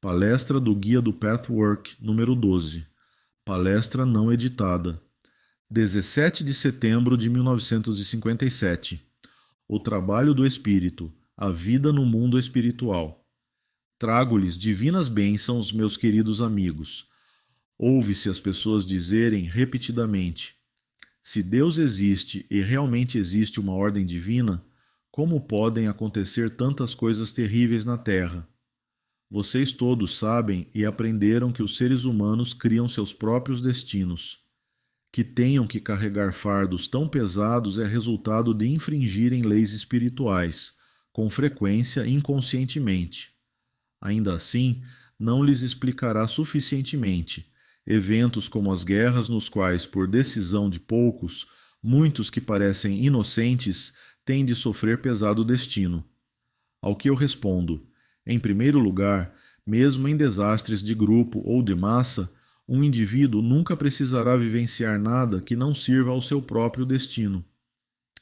Palestra do Guia do Pathwork, número 12. Palestra não editada. 17 de setembro de 1957. O trabalho do Espírito, a vida no mundo espiritual. Trago-lhes divinas bênçãos, meus queridos amigos. Ouve-se as pessoas dizerem repetidamente: se Deus existe e realmente existe uma ordem divina, como podem acontecer tantas coisas terríveis na Terra? Vocês todos sabem e aprenderam que os seres humanos criam seus próprios destinos. Que tenham que carregar fardos tão pesados é resultado de infringirem leis espirituais, com frequência inconscientemente. Ainda assim, não lhes explicará suficientemente eventos como as guerras nos quais, por decisão de poucos, muitos que parecem inocentes têm de sofrer pesado destino. Ao que eu respondo: em primeiro lugar, mesmo em desastres de grupo ou de massa, um indivíduo nunca precisará vivenciar nada que não sirva ao seu próprio destino.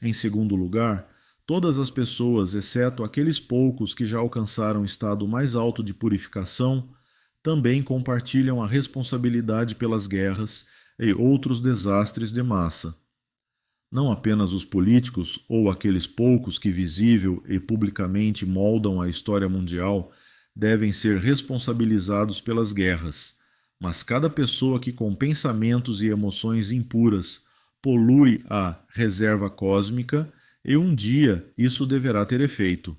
Em segundo lugar, todas as pessoas, exceto aqueles poucos que já alcançaram o estado mais alto de purificação, também compartilham a responsabilidade pelas guerras e outros desastres de massa. Não apenas os políticos ou aqueles poucos que visível e publicamente moldam a história mundial devem ser responsabilizados pelas guerras, mas cada pessoa que com pensamentos e emoções impuras polui a reserva cósmica, e um dia isso deverá ter efeito.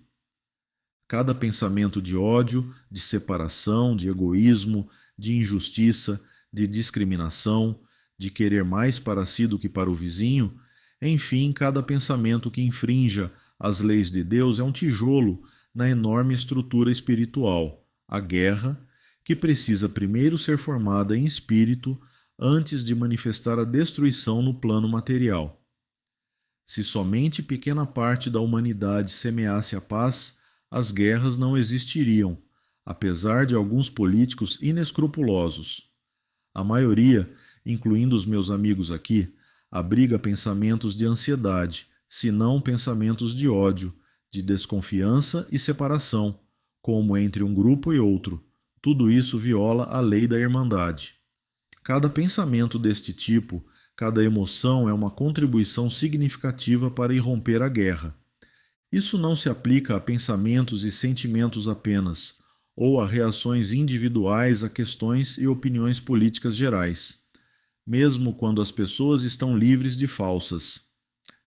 Cada pensamento de ódio, de separação, de egoísmo, de injustiça, de discriminação, de querer mais para si do que para o vizinho, enfim, cada pensamento que infrinja as leis de Deus é um tijolo na enorme estrutura espiritual, a guerra, que precisa primeiro ser formada em espírito antes de manifestar a destruição no plano material. Se somente pequena parte da humanidade semeasse a paz, as guerras não existiriam, apesar de alguns políticos inescrupulosos. A maioria, incluindo os meus amigos aqui, abriga pensamentos de ansiedade, se não pensamentos de ódio, de desconfiança e separação, como entre um grupo e outro. Tudo isso viola a lei da irmandade. Cada pensamento deste tipo, cada emoção é uma contribuição significativa para irromper a guerra. Isso não se aplica a pensamentos e sentimentos apenas, ou a reações individuais a questões e opiniões políticas gerais, mesmo quando as pessoas estão livres de falsas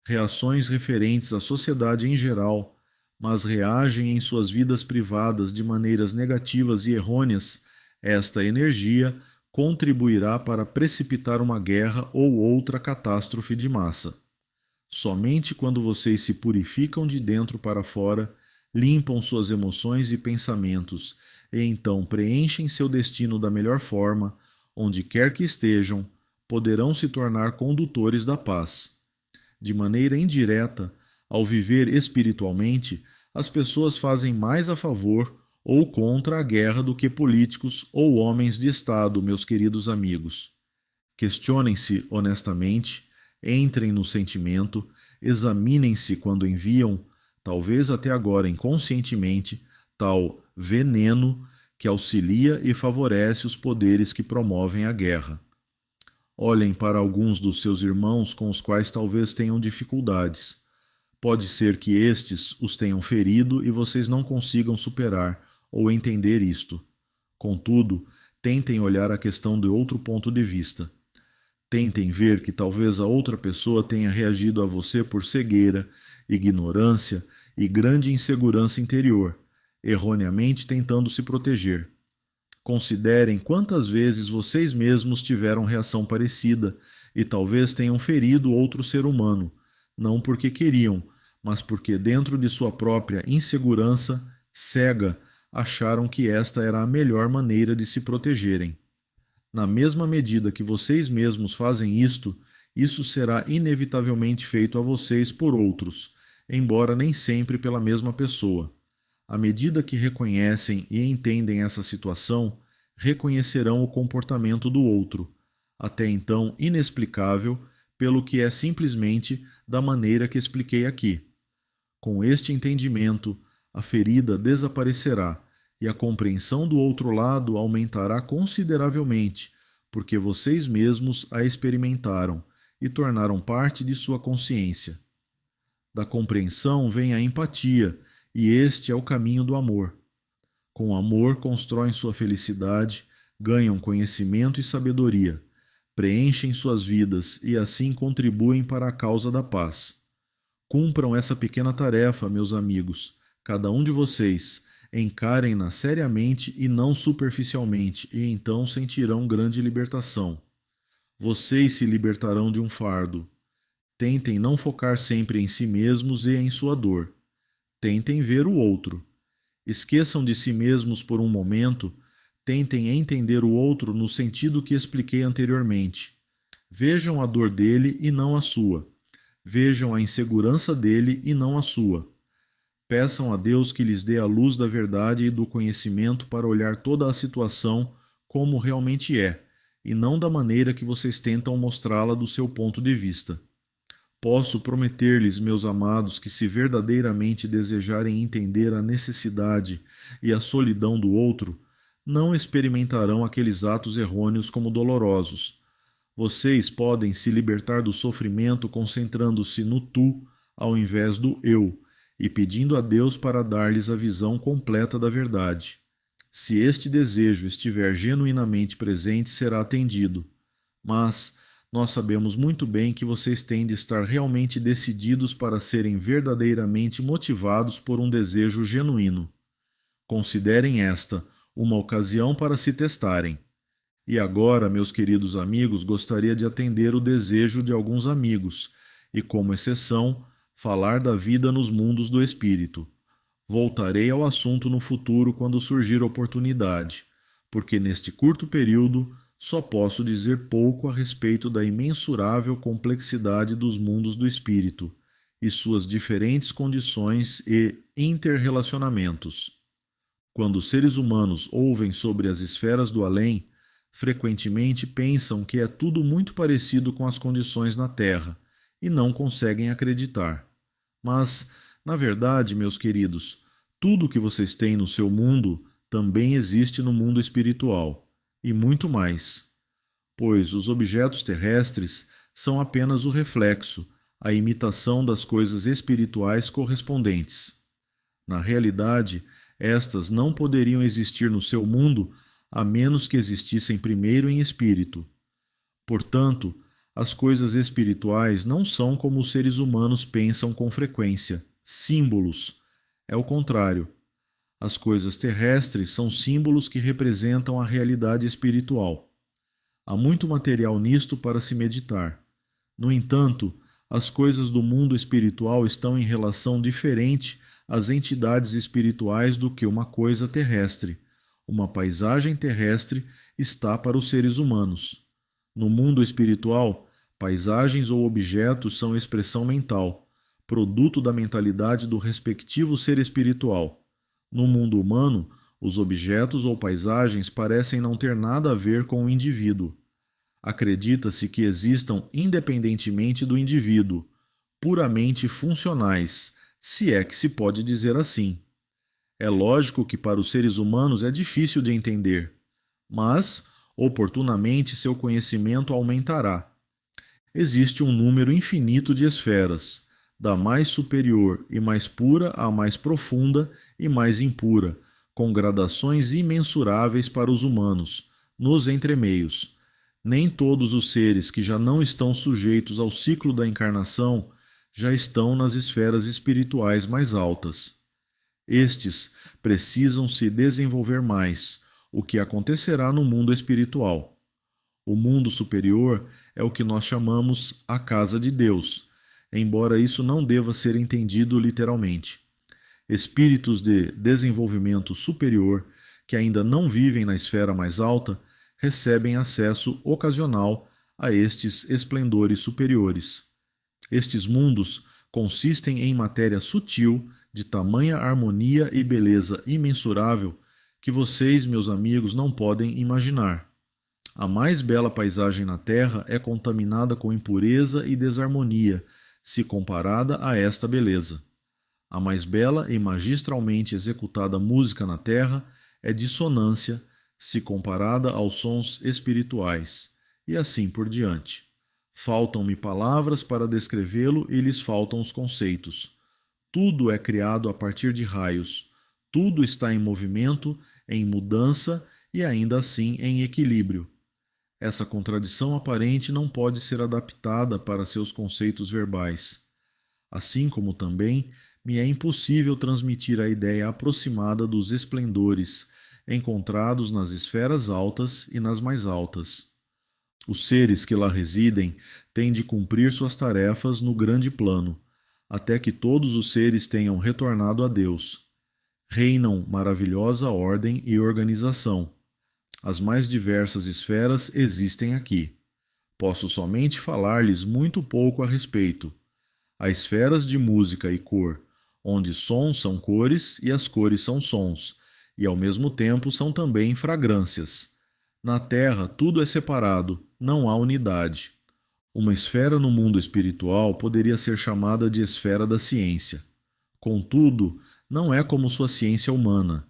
reações referentes à sociedade em geral, mas reagem em suas vidas privadas de maneiras negativas e errôneas, esta energia contribuirá para precipitar uma guerra ou outra catástrofe de massa. Somente quando vocês se purificam de dentro para fora, limpam suas emoções e pensamentos, e então preenchem seu destino da melhor forma, onde quer que estejam, poderão se tornar condutores da paz. De maneira indireta, ao viver espiritualmente, as pessoas fazem mais a favor ou contra a guerra do que políticos ou homens de Estado, meus queridos amigos. Questionem-se honestamente, entrem no sentimento, examinem-se quando enviam, talvez até agora inconscientemente, tal veneno que auxilia e favorece os poderes que promovem a guerra. Olhem para alguns dos seus irmãos com os quais talvez tenham dificuldades. Pode ser que estes os tenham ferido e vocês não consigam superar ou entender isto. Contudo, tentem olhar a questão de outro ponto de vista. Tentem ver que talvez a outra pessoa tenha reagido a você por cegueira, ignorância e grande insegurança interior, erroneamente tentando se proteger. Considerem quantas vezes vocês mesmos tiveram reação parecida e talvez tenham ferido outro ser humano, não porque queriam, mas porque dentro de sua própria insegurança cega acharam que esta era a melhor maneira de se protegerem. Na mesma medida que vocês mesmos fazem isto, isso será inevitavelmente feito a vocês por outros, embora nem sempre pela mesma pessoa. À medida que reconhecem e entendem essa situação, reconhecerão o comportamento do outro, até então inexplicável, pelo que é simplesmente da maneira que expliquei aqui. Com este entendimento, a ferida desaparecerá e a compreensão do outro lado aumentará consideravelmente, porque vocês mesmos a experimentaram e tornaram parte de sua consciência. Da compreensão vem a empatia, e este é o caminho do amor. Com o amor constroem sua felicidade, ganham conhecimento e sabedoria, preenchem suas vidas e assim contribuem para a causa da paz. Cumpram essa pequena tarefa, meus amigos, cada um de vocês, encarem-na seriamente e não superficialmente, e então sentirão grande libertação. Vocês se libertarão de um fardo. Tentem não focar sempre em si mesmos e em sua dor. Tentem ver o outro. Esqueçam de si mesmos por um momento, tentem entender o outro no sentido que expliquei anteriormente. Vejam a dor dele e não a sua. Vejam a insegurança dele e não a sua. Peçam a Deus que lhes dê a luz da verdade e do conhecimento para olhar toda a situação como realmente é, e não da maneira que vocês tentam mostrá-la do seu ponto de vista. Posso prometer-lhes, meus amados, que se verdadeiramente desejarem entender a necessidade e a solidão do outro, não experimentarão aqueles atos errôneos como dolorosos. Vocês podem se libertar do sofrimento concentrando-se no tu ao invés do eu e pedindo a Deus para dar-lhes a visão completa da verdade. Se este desejo estiver genuinamente presente, será atendido. Mas nós sabemos muito bem que vocês têm de estar realmente decididos para serem verdadeiramente motivados por um desejo genuíno. Considerem esta uma ocasião para se testarem. E agora, meus queridos amigos, gostaria de atender o desejo de alguns amigos e, como exceção, falar da vida nos mundos do espírito. Voltarei ao assunto no futuro quando surgir oportunidade, porque neste curto período só posso dizer pouco a respeito da imensurável complexidade dos mundos do espírito e suas diferentes condições e interrelacionamentos. Quando os seres humanos ouvem sobre as esferas do além, frequentemente pensam que é tudo muito parecido com as condições na Terra e não conseguem acreditar. Mas, na verdade, meus queridos, tudo o que vocês têm no seu mundo também existe no mundo espiritual, e muito mais. Pois os objetos terrestres são apenas o reflexo, a imitação das coisas espirituais correspondentes. Na realidade, estas não poderiam existir no seu mundo a menos que existissem primeiro em espírito. Portanto, as coisas espirituais não são como os seres humanos pensam com frequência, símbolos. É o contrário. As coisas terrestres são símbolos que representam a realidade espiritual. Há muito material nisto para se meditar. No entanto, as coisas do mundo espiritual estão em relação diferente às entidades espirituais do que uma coisa terrestre. Uma paisagem terrestre está para os seres humanos. No mundo espiritual, paisagens ou objetos são expressão mental, produto da mentalidade do respectivo ser espiritual. No mundo humano, os objetos ou paisagens parecem não ter nada a ver com o indivíduo. Acredita-se que existam independentemente do indivíduo, puramente funcionais, se é que se pode dizer assim. É lógico que para os seres humanos é difícil de entender, mas, oportunamente, seu conhecimento aumentará. Existe um número infinito de esferas, da mais superior e mais pura à mais profunda e mais impura, com gradações imensuráveis para os humanos, nos entremeios. Nem todos os seres que já não estão sujeitos ao ciclo da encarnação já estão nas esferas espirituais mais altas. Estes precisam se desenvolver mais, o que acontecerá no mundo espiritual. O mundo superior é o que nós chamamos a casa de Deus, embora isso não deva ser entendido literalmente. Espíritos de desenvolvimento superior, que ainda não vivem na esfera mais alta, recebem acesso ocasional a estes esplendores superiores. Estes mundos consistem em matéria sutil, de tamanha harmonia e beleza imensurável que vocês, meus amigos, não podem imaginar. A mais bela paisagem na Terra é contaminada com impureza e desarmonia, se comparada a esta beleza. A mais bela e magistralmente executada música na Terra é dissonância se comparada aos sons espirituais, e assim por diante. Faltam-me palavras para descrevê-lo e lhes faltam os conceitos. Tudo é criado a partir de raios, tudo está em movimento, em mudança e ainda assim em equilíbrio. Essa contradição aparente não pode ser adaptada para seus conceitos verbais. Assim como também me é impossível transmitir a ideia aproximada dos esplendores encontrados nas esferas altas e nas mais altas. Os seres que lá residem têm de cumprir suas tarefas no grande plano, até que todos os seres tenham retornado a Deus. Reinam maravilhosa ordem e organização. As mais diversas esferas existem aqui. Posso somente falar-lhes muito pouco a respeito. Há esferas de música e cor, onde sons são cores e as cores são sons, e ao mesmo tempo são também fragrâncias. Na Terra tudo é separado, não há unidade. Uma esfera no mundo espiritual poderia ser chamada de esfera da ciência. Contudo, não é como sua ciência humana.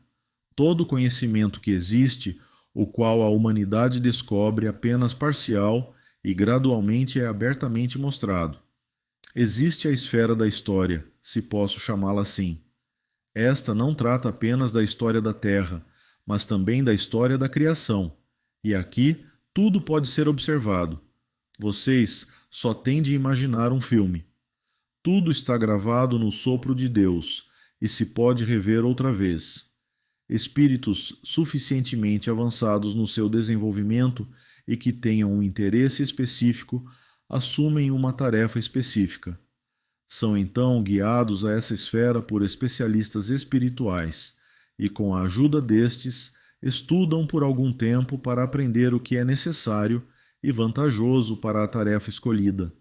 Todo conhecimento que existe, o qual a humanidade descobre apenas parcial e gradualmente é abertamente mostrado. Existe a esfera da história, se posso chamá-la assim. Esta não trata apenas da história da Terra, mas também da história da criação. E aqui tudo pode ser observado. Vocês só têm de imaginar um filme. Tudo está gravado no sopro de Deus e se pode rever outra vez. Espíritos suficientemente avançados no seu desenvolvimento e que tenham um interesse específico assumem uma tarefa específica. São então guiados a essa esfera por especialistas espirituais e, com a ajuda destes, estudam por algum tempo para aprender o que é necessário e vantajoso para a tarefa escolhida.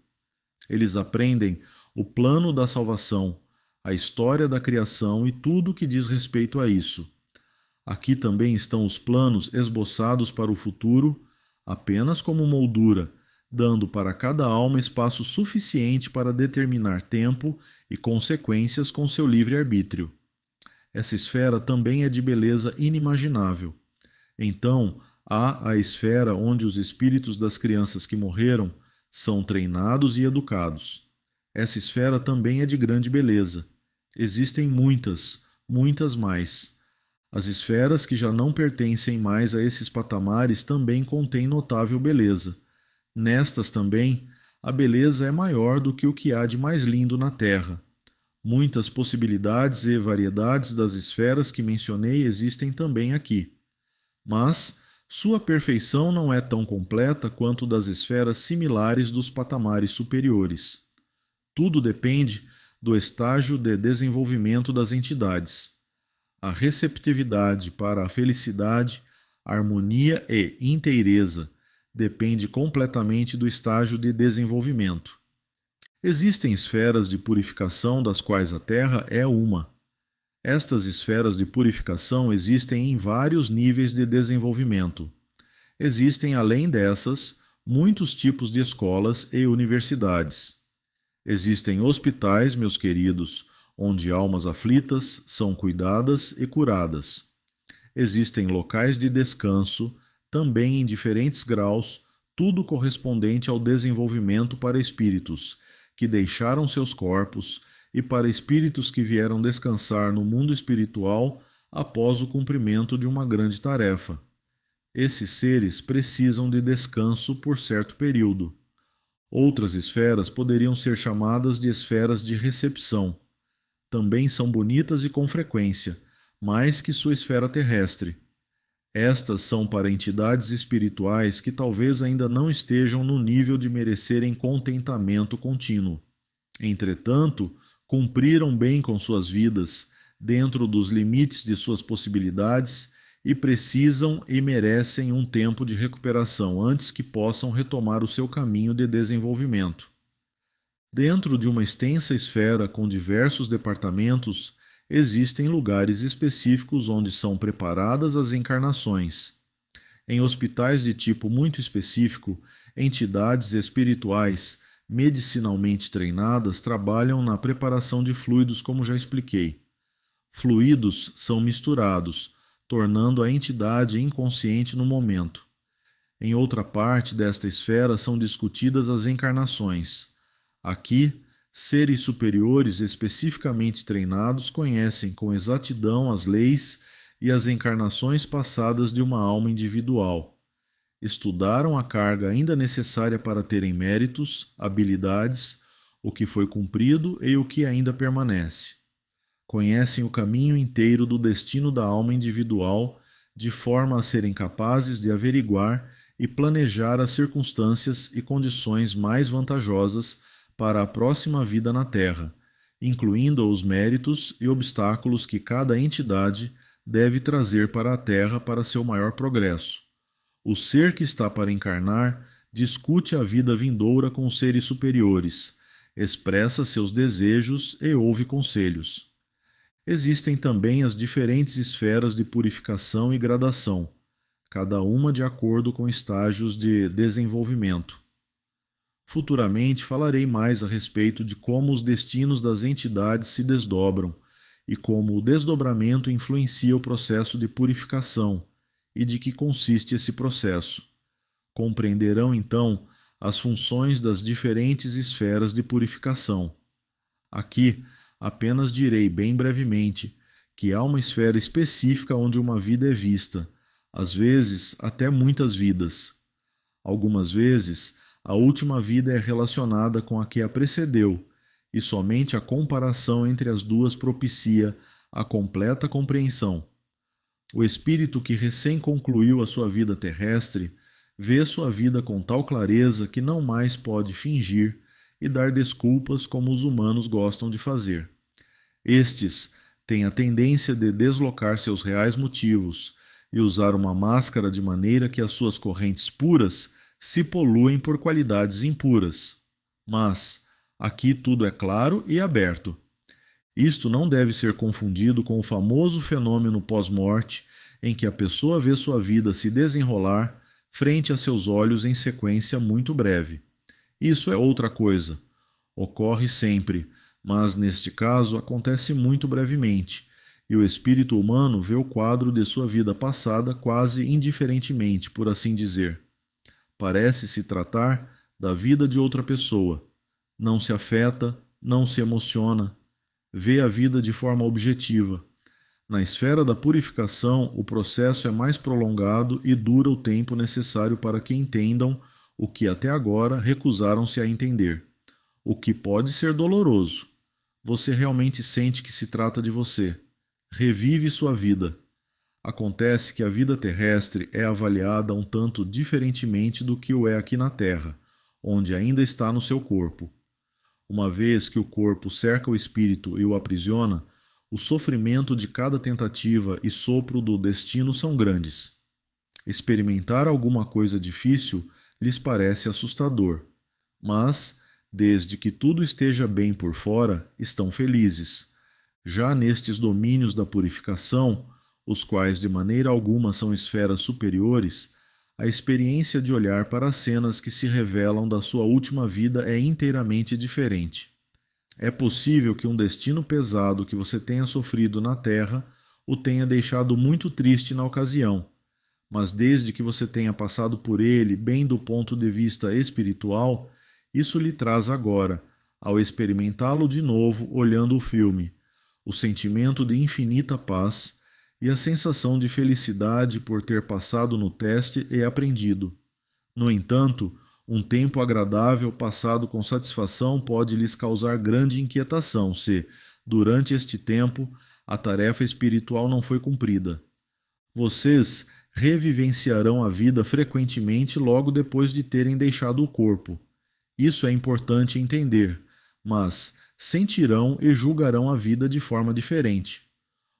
Eles aprendem o plano da salvação, a história da criação e tudo o que diz respeito a isso. Aqui também estão os planos esboçados para o futuro, apenas como moldura, dando para cada alma espaço suficiente para determinar tempo e consequências com seu livre-arbítrio. Essa esfera também é de beleza inimaginável. Então, há a esfera onde os espíritos das crianças que morreram são treinados e educados. Essa esfera também é de grande beleza. Existem muitas, muitas mais. As esferas que já não pertencem mais a esses patamares também contêm notável beleza. Nestas também, a beleza é maior do que o que há de mais lindo na Terra. Muitas possibilidades e variedades das esferas que mencionei existem também aqui. Mas sua perfeição não é tão completa quanto das esferas similares dos patamares superiores. Tudo depende do estágio de desenvolvimento das entidades. A receptividade para a felicidade, harmonia e inteireza depende completamente do estágio de desenvolvimento. Existem esferas de purificação das quais a Terra é uma. Estas esferas de purificação existem em vários níveis de desenvolvimento. Existem, além dessas, muitos tipos de escolas e universidades. Existem hospitais, meus queridos, onde almas aflitas são cuidadas e curadas. Existem locais de descanso, também em diferentes graus, tudo correspondente ao desenvolvimento para espíritos que deixaram seus corpos e para espíritos que vieram descansar no mundo espiritual após o cumprimento de uma grande tarefa. Esses seres precisam de descanso por certo período. Outras esferas poderiam ser chamadas de esferas de recepção. Também são bonitas e com frequência, mais que sua esfera terrestre. Estas são para entidades espirituais que talvez ainda não estejam no nível de merecerem contentamento contínuo. Entretanto, cumpriram bem com suas vidas, dentro dos limites de suas possibilidades, e precisam e merecem um tempo de recuperação antes que possam retomar o seu caminho de desenvolvimento. Dentro de uma extensa esfera com diversos departamentos, existem lugares específicos onde são preparadas as encarnações. Em hospitais de tipo muito específico, entidades espirituais medicinalmente treinadas trabalham na preparação de fluidos, como já expliquei. Fluidos são misturados, tornando a entidade inconsciente no momento. Em outra parte desta esfera são discutidas as encarnações. Aqui, seres superiores especificamente treinados conhecem com exatidão as leis e as encarnações passadas de uma alma individual. Estudaram a carga ainda necessária para terem méritos, habilidades, o que foi cumprido e o que ainda permanece. Conhecem o caminho inteiro do destino da alma individual, de forma a serem capazes de averiguar e planejar as circunstâncias e condições mais vantajosas para a próxima vida na Terra, incluindo os méritos e obstáculos que cada entidade deve trazer para a Terra para seu maior progresso. O ser que está para encarnar discute a vida vindoura com os seres superiores, expressa seus desejos e ouve conselhos. Existem também as diferentes esferas de purificação e gradação, cada uma de acordo com estágios de desenvolvimento. Futuramente falarei mais a respeito de como os destinos das entidades se desdobram e como o desdobramento influencia o processo de purificação e de que consiste esse processo. Compreenderão então as funções das diferentes esferas de purificação. Aqui apenas direi bem brevemente que há uma esfera específica onde uma vida é vista, às vezes até muitas vidas. Algumas vezes, a última vida é relacionada com a que a precedeu, e somente a comparação entre as duas propicia a completa compreensão. O espírito que recém concluiu a sua vida terrestre vê sua vida com tal clareza que não mais pode fingir e dar desculpas como os humanos gostam de fazer. Estes têm a tendência de deslocar seus reais motivos e usar uma máscara de maneira que as suas correntes puras se poluem por qualidades impuras. Mas aqui tudo é claro e aberto. Isto não deve ser confundido com o famoso fenômeno pós-morte, em que a pessoa vê sua vida se desenrolar frente a seus olhos em sequência muito breve. Isso é outra coisa. Ocorre sempre, mas neste caso acontece muito brevemente, e o espírito humano vê o quadro de sua vida passada quase indiferentemente, por assim dizer. Parece se tratar da vida de outra pessoa. Não se afeta, não se emociona, vê a vida de forma objetiva. Na esfera da purificação, o processo é mais prolongado e dura o tempo necessário para que entendam o que até agora recusaram-se a entender. O que pode ser doloroso. Você realmente sente que se trata de você. Revive sua vida. Acontece que a vida terrestre é avaliada um tanto diferentemente do que o é aqui na Terra, onde ainda está no seu corpo. Uma vez que o corpo cerca o espírito e o aprisiona, o sofrimento de cada tentativa e sopro do destino são grandes. Experimentar alguma coisa difícil lhes parece assustador, mas, desde que tudo esteja bem por fora, estão felizes. Já nestes domínios da purificação, os quais de maneira alguma são esferas superiores, a experiência de olhar para as cenas que se revelam da sua última vida é inteiramente diferente. É possível que um destino pesado que você tenha sofrido na Terra o tenha deixado muito triste na ocasião, mas desde que você tenha passado por ele bem do ponto de vista espiritual, isso lhe traz agora, ao experimentá-lo de novo olhando o filme, o sentimento de infinita paz e a sensação de felicidade por ter passado no teste e aprendido. No entanto, um tempo agradável passado com satisfação pode lhes causar grande inquietação se, durante este tempo, a tarefa espiritual não foi cumprida. Vocês revivenciarão a vida frequentemente logo depois de terem deixado o corpo. Isso é importante entender, mas sentirão e julgarão a vida de forma diferente.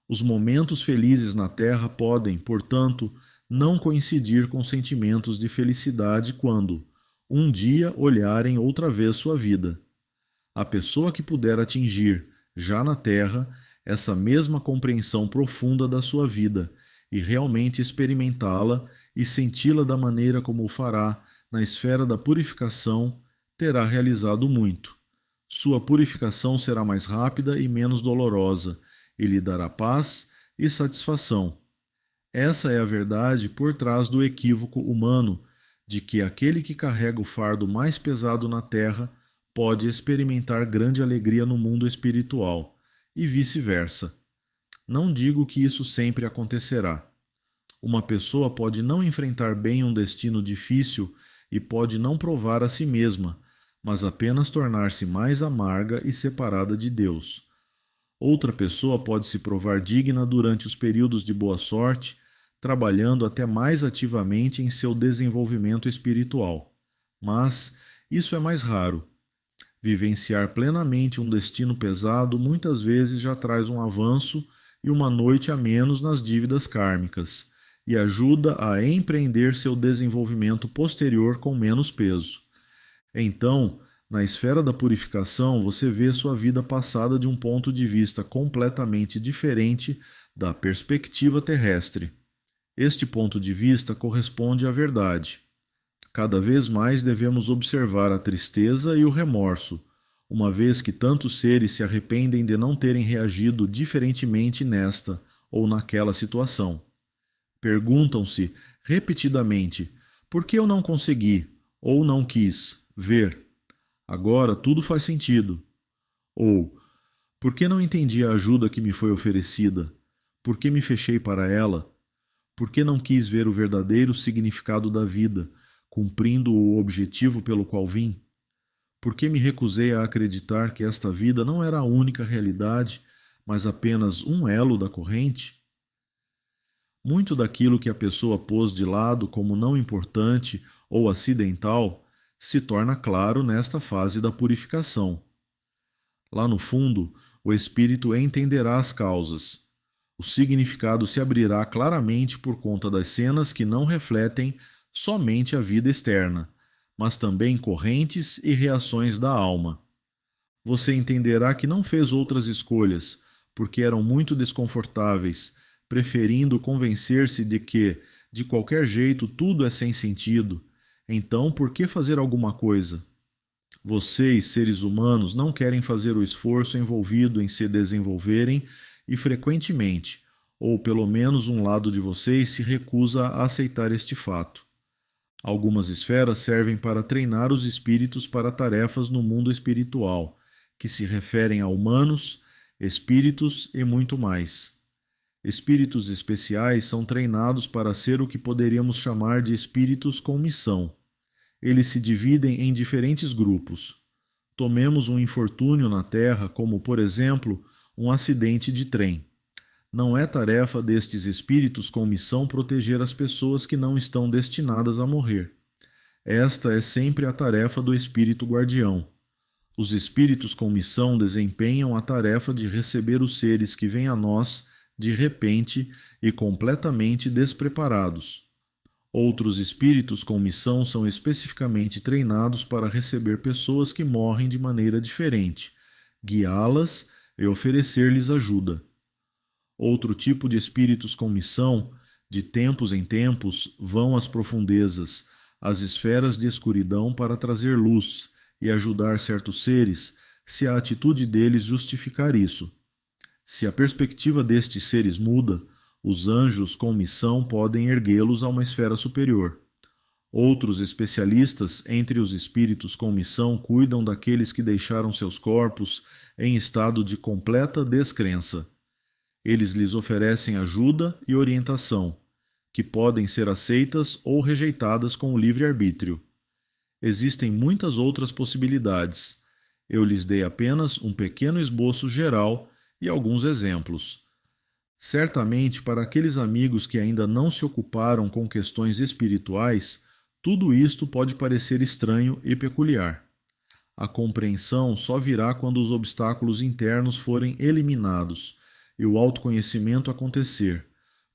Os momentos felizes na Terra podem, portanto, não coincidir com sentimentos de felicidade quando, um dia, olharem outra vez sua vida. A pessoa que puder atingir, já na Terra, essa mesma compreensão profunda da sua vida e realmente experimentá-la e senti-la da maneira como o fará na esfera da purificação, terá realizado muito. Sua purificação será mais rápida e menos dolorosa, e lhe dará paz e satisfação. Essa é a verdade por trás do equívoco humano de que aquele que carrega o fardo mais pesado na terra pode experimentar grande alegria no mundo espiritual, e vice-versa. Não digo que isso sempre acontecerá. Uma pessoa pode não enfrentar bem um destino difícil e pode não provar a si mesma, mas apenas tornar-se mais amarga e separada de Deus. Outra pessoa pode se provar digna durante os períodos de boa sorte, trabalhando até mais ativamente em seu desenvolvimento espiritual. Mas isso é mais raro. Vivenciar plenamente um destino pesado muitas vezes já traz um avanço e uma noite a menos nas dívidas kármicas, e ajuda a empreender seu desenvolvimento posterior com menos peso. Então, na esfera da purificação, você vê sua vida passada de um ponto de vista completamente diferente da perspectiva terrestre. Este ponto de vista corresponde à verdade. Cada vez mais devemos observar a tristeza e o remorso, uma vez que tantos seres se arrependem de não terem reagido diferentemente nesta ou naquela situação. Perguntam-se repetidamente: por que eu não consegui ou não quis ver? Agora tudo faz sentido. Ou, por que não entendi a ajuda que me foi oferecida? Por que me fechei para ela? Por que não quis ver o verdadeiro significado da vida, cumprindo o objetivo pelo qual vim? Por que me recusei a acreditar que esta vida não era a única realidade, mas apenas um elo da corrente? Muito daquilo que a pessoa pôs de lado como não importante ou acidental se torna claro nesta fase da purificação. Lá no fundo, o espírito entenderá as causas. O significado se abrirá claramente por conta das cenas que não refletem somente a vida externa, mas também correntes e reações da alma. Você entenderá que não fez outras escolhas, porque eram muito desconfortáveis, preferindo convencer-se de que, de qualquer jeito, tudo é sem sentido. Então, por que fazer alguma coisa? Vocês, seres humanos, não querem fazer o esforço envolvido em se desenvolverem e, frequentemente, ou pelo menos um lado de vocês se recusa a aceitar este fato. Algumas esferas servem para treinar os espíritos para tarefas no mundo espiritual, que se referem a humanos, espíritos e muito mais. Espíritos especiais são treinados para ser o que poderíamos chamar de espíritos com missão. Eles se dividem em diferentes grupos. Tomemos um infortúnio na Terra, como, por exemplo, um acidente de trem. Não é tarefa destes espíritos com missão proteger as pessoas que não estão destinadas a morrer. Esta é sempre a tarefa do espírito guardião. Os espíritos com missão desempenham a tarefa de receber os seres que vêm a nós de repente e completamente despreparados. Outros espíritos com missão são especificamente treinados para receber pessoas que morrem de maneira diferente, guiá-las e oferecer-lhes ajuda. Outro tipo de espíritos com missão, de tempos em tempos, vão às profundezas, às esferas de escuridão para trazer luz e ajudar certos seres, se a atitude deles justificar isso. Se a perspectiva destes seres muda, os anjos com missão podem erguê-los a uma esfera superior. Outros especialistas entre os espíritos com missão cuidam daqueles que deixaram seus corpos em estado de completa descrença. Eles lhes oferecem ajuda e orientação, que podem ser aceitas ou rejeitadas com o livre-arbítrio. Existem muitas outras possibilidades. Eu lhes dei apenas um pequeno esboço geral e alguns exemplos. Certamente, para aqueles amigos que ainda não se ocuparam com questões espirituais, tudo isto pode parecer estranho e peculiar. A compreensão só virá quando os obstáculos internos forem eliminados e o autoconhecimento acontecer,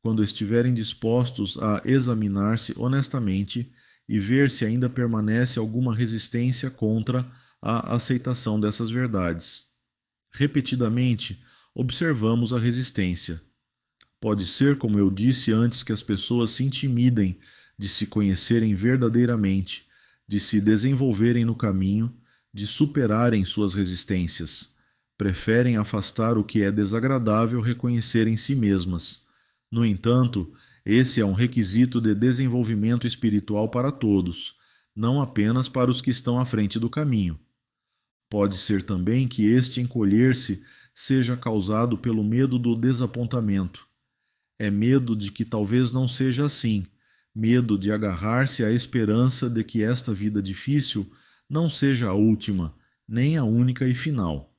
quando estiverem dispostos a examinar-se honestamente e ver se ainda permanece alguma resistência contra a aceitação dessas verdades. Repetidamente, observamos a resistência. Pode ser, como eu disse antes, que as pessoas se intimidem de se conhecerem verdadeiramente, de se desenvolverem no caminho, de superarem suas resistências. Preferem afastar o que é desagradável reconhecer em si mesmas. No entanto, Esse é um requisito de desenvolvimento espiritual para todos, não apenas para os que estão à frente do caminho. Pode ser também que este encolher-se seja causado pelo medo do desapontamento. É medo de que talvez não seja assim, medo de agarrar-se à esperança de que esta vida difícil não seja a última, nem a única e final.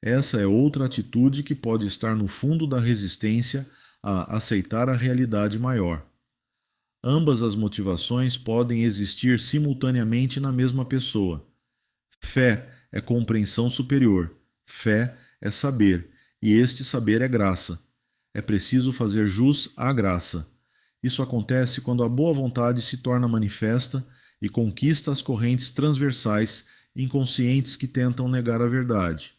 Essa é outra atitude que pode estar no fundo da resistência a aceitar a realidade maior. Ambas as motivações podem existir simultaneamente na mesma pessoa. Fé é compreensão superior, fé é saber, e este saber é graça. É preciso fazer jus à graça. Isso acontece quando a boa vontade se torna manifesta e conquista as correntes transversais inconscientes que tentam negar a verdade.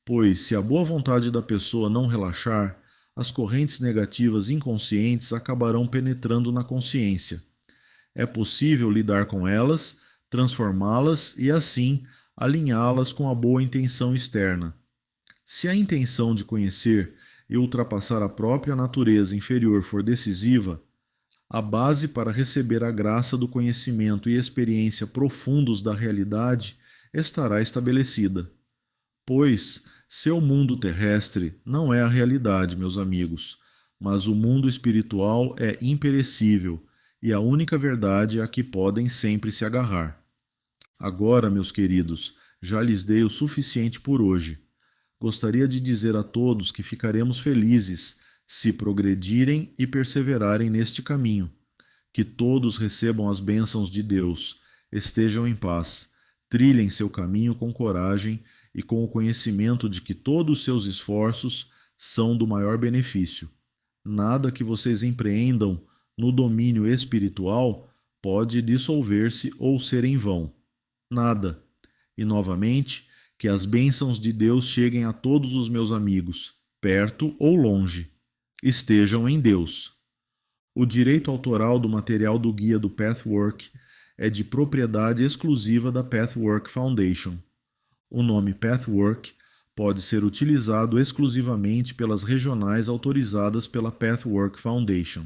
Pois, se a boa vontade da pessoa não relaxar, as correntes negativas inconscientes acabarão penetrando na consciência. É possível lidar com elas, transformá-las e, assim, alinhá-las com a boa intenção externa. Se a intenção de conhecer e ultrapassar a própria natureza inferior for decisiva, a base para receber a graça do conhecimento e experiência profundos da realidade estará estabelecida. Pois seu mundo terrestre não é a realidade, meus amigos, mas o mundo espiritual é imperecível e a única verdade é a que podem sempre se agarrar. Agora, meus queridos, já lhes dei o suficiente por hoje. Gostaria de dizer a todos que ficaremos felizes se progredirem e perseverarem neste caminho. Que todos recebam as bênçãos de Deus, estejam em paz, trilhem seu caminho com coragem e com o conhecimento de que todos os seus esforços são do maior benefício. Nada que vocês empreendam no domínio espiritual pode dissolver-se ou ser em vão. Nada. E novamente, que as bênçãos de Deus cheguem a todos os meus amigos, perto ou longe. Estejam em Deus. O direito autoral do material do guia do Pathwork é de propriedade exclusiva da Pathwork Foundation. O nome Pathwork pode ser utilizado exclusivamente pelas regionais autorizadas pela Pathwork Foundation.